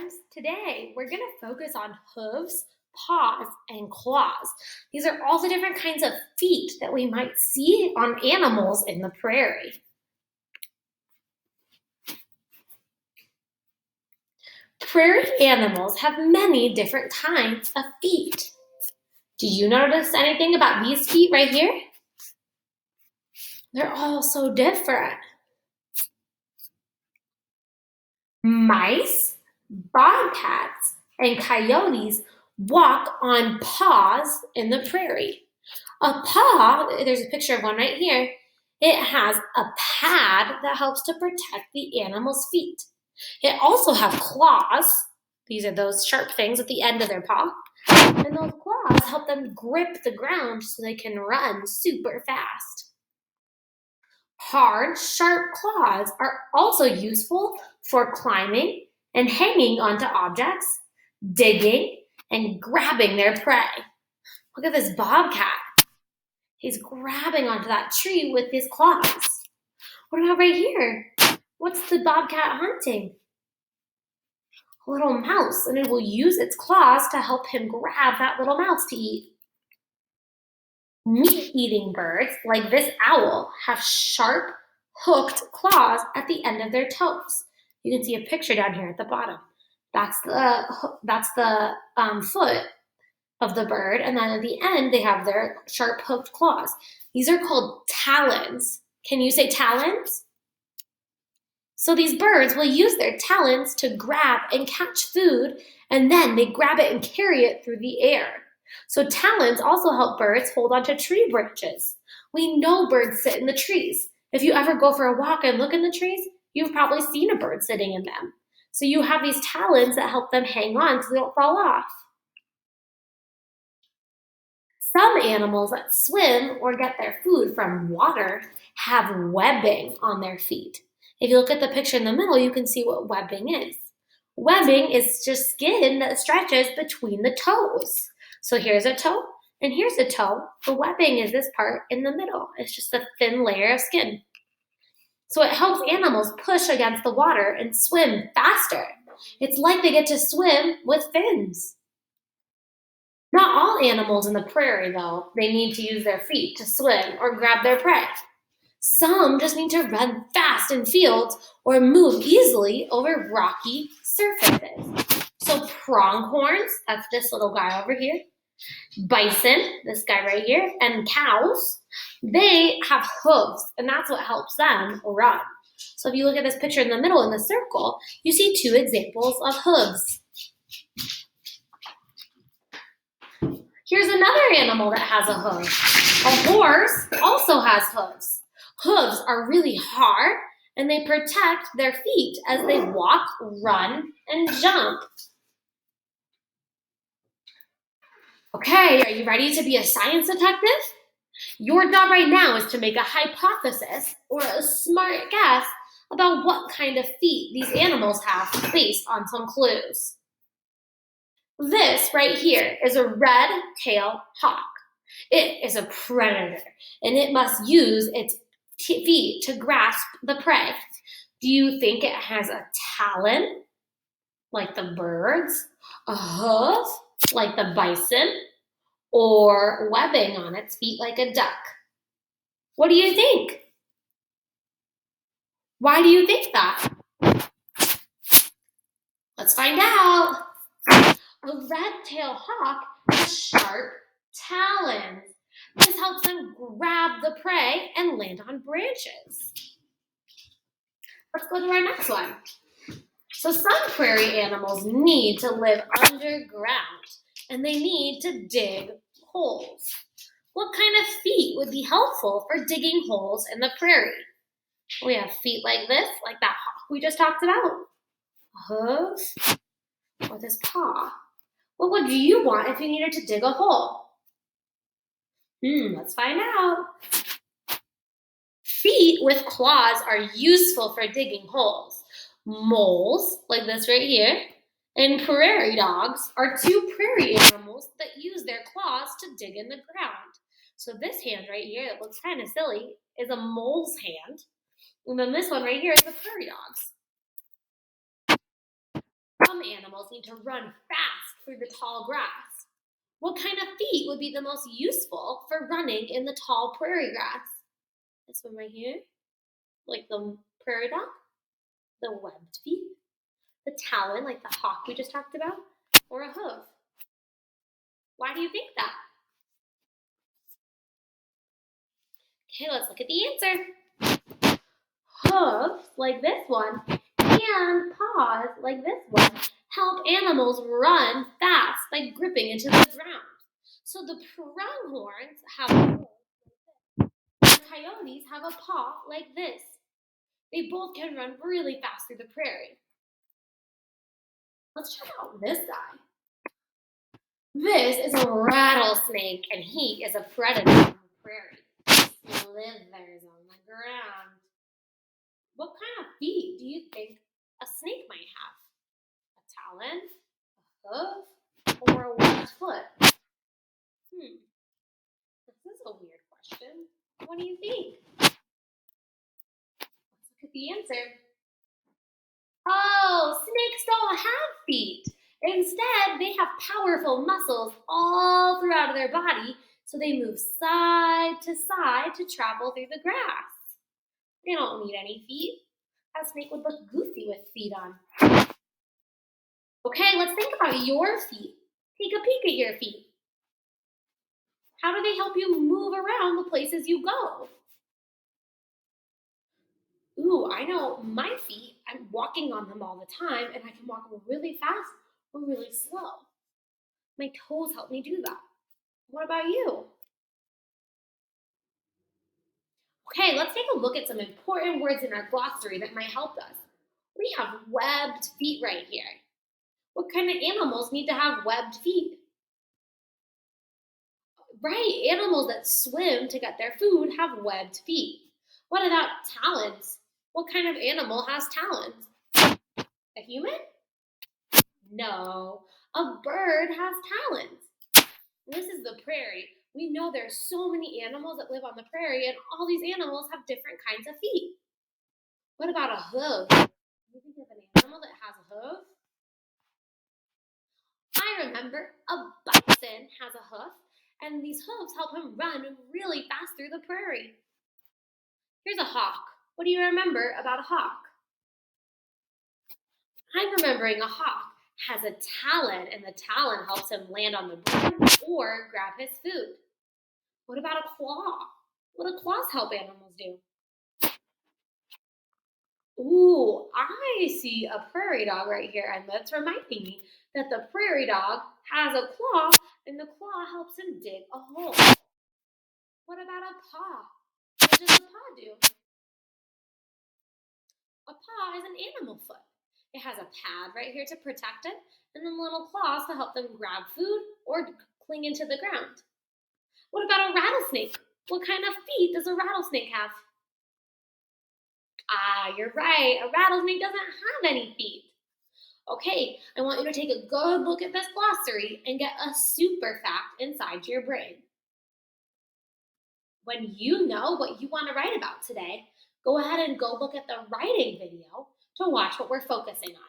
friends. Today we're going to focus on hooves, paws, and claws. These are all the different kinds of feet that we might see on animals in the prairie. Prairie animals have many different kinds of feet. Do you notice anything about these feet right here? They're all so different. Mice, bobcats, and coyotes walk on paws in the prairie. A paw, there's a picture of one right here, it has a pad that helps to protect the animal's feet. It also has claws. These are those sharp things at the end of their paw. And those claws help them grip the ground so they can run super fast. Hard, sharp claws are also useful for climbing and hanging onto objects, digging, and grabbing their prey. Look at this bobcat. He's grabbing onto that tree with his claws. What about right here? What's the bobcat hunting? A little mouse, and it will use its claws to help him grab that little mouse to eat. Meat-eating birds, like this owl, have sharp, hooked claws at the end of their toes. You can see a picture down here at the bottom. That's the foot of the bird, and then at the end they have their sharp hooked claws. These are called talons. Can you say talons? So these birds will use their talons to grab and catch food, and then they grab it and carry it through the air. So talons also help birds hold onto tree branches. We know birds sit in the trees. If you ever go for a walk and look in the trees, you've probably seen a bird sitting in them. So you have these talons that help them hang on so they don't fall off. Some animals that swim or get their food from water have webbing on their feet. If you look at the picture in the middle, you can see what webbing is. Webbing is just skin that stretches between the toes. So here's a toe, and here's a toe. The webbing is this part in the middle. It's just a thin layer of skin. So it helps animals push against the water and swim faster. It's like they get to swim with fins. Not all animals in the prairie, though, they need to use their feet to swim or grab their prey. Some just need to run fast in fields or move easily over rocky surfaces. So pronghorns, that's this little guy over here, bison, this guy right here, and cows, they have hooves, and that's what helps them run. So if you look at this picture in the middle in the circle, you see two examples of hooves. Here's another animal that has a hoof. A horse also has hooves. Hooves are really hard, and they protect their feet as they walk, run, and jump. Okay, are you ready to be a science detective? Your job right now is to make a hypothesis or a smart guess about what kind of feet these animals have based on some clues. This right here is a red-tailed hawk. It is a predator, and it must use its feet to grasp the prey. Do you think it has a talon, like the birds, a hoof, like the bison, or webbing on its feet like a duck? What do you think? Why do you think that? Let's find out. A red-tailed hawk has sharp talons. This helps them grab the prey and land on branches. Let's go to our next one. So some prairie animals need to live underground, and they need to dig holes. What kind of feet would be helpful for digging holes in the prairie? We have feet like this, like that hawk we just talked about. A hoof, or this paw. What would you want if you needed to dig a hole? Let's find out. Feet with claws are useful for digging holes. Moles, like this right here, and prairie dogs are two prairie animals that use their claws to dig in the ground. So this hand right here that looks kind of silly is a mole's hand, and then this one right here is a prairie dog's. A Some animals need to run fast through the tall grass. What kind of feet would be the most useful for running in the tall prairie grass? This one right here, like the prairie dog, the webbed feet, the talon, like the hawk we just talked about, or a hoof. Why do you think that? Okay, let's look at the answer. Hooves, like this one, and paws, like this one, help animals run fast by gripping into the ground. So the pronghorns have a hoof like this. The coyotes have a paw like this. They both can run really fast through the prairie. Let's check out this guy. This is a rattlesnake, and he is a predator on the prairie. He slithers on the ground. What kind of feet do you think a snake might have? A talon, a hoof, or a webbed foot? This is a weird question. What do you think? Let's look at the answer. Oh, snakes don't have feet. Instead, they have powerful muscles all throughout their body, so they move side to travel through the grass. They don't need any feet. A snake would look goofy with feet on. Okay, let's think about your feet. Take a peek at your feet. How do they help you move around the places you go? Ooh, I know my feet. I'm walking on them all the time, and I can walk really fast or really slow. My toes help me do that. What about you? Okay, let's take a look at some important words in our glossary that might help us. We have webbed feet right here. What kind of animals need to have webbed feet? Right, animals that swim to get their food have webbed feet. What about talons? What kind of animal has talons? A human? No, a bird has talons. This is the prairie. We know there's so many animals that live on the prairie, and all these animals have different kinds of feet. What about a hoof? Can you think of an animal that has a hoof? I remember a bison has a hoof, and these hoofs help him run really fast through the prairie. Here's a hawk. What do you remember about a hawk? I'm remembering a hawk has a talon, and the talon helps him land on the ground or grab his food. What about a claw? What do claws help animals do? Ooh, I see a prairie dog right here, and that's reminding me that the prairie dog has a claw, and the claw helps him dig a hole. What about a paw? What does a paw do? A paw is an animal foot. It has a pad right here to protect it, and then little claws to help them grab food or cling into the ground. What about a rattlesnake? What kind of feet does a rattlesnake have? Ah, you're right. A rattlesnake doesn't have any feet. Okay, I want you to take a good look at this glossary and get a super fact inside your brain. When you know what you want to write about today, go ahead and go look at the writing video to watch what we're focusing on.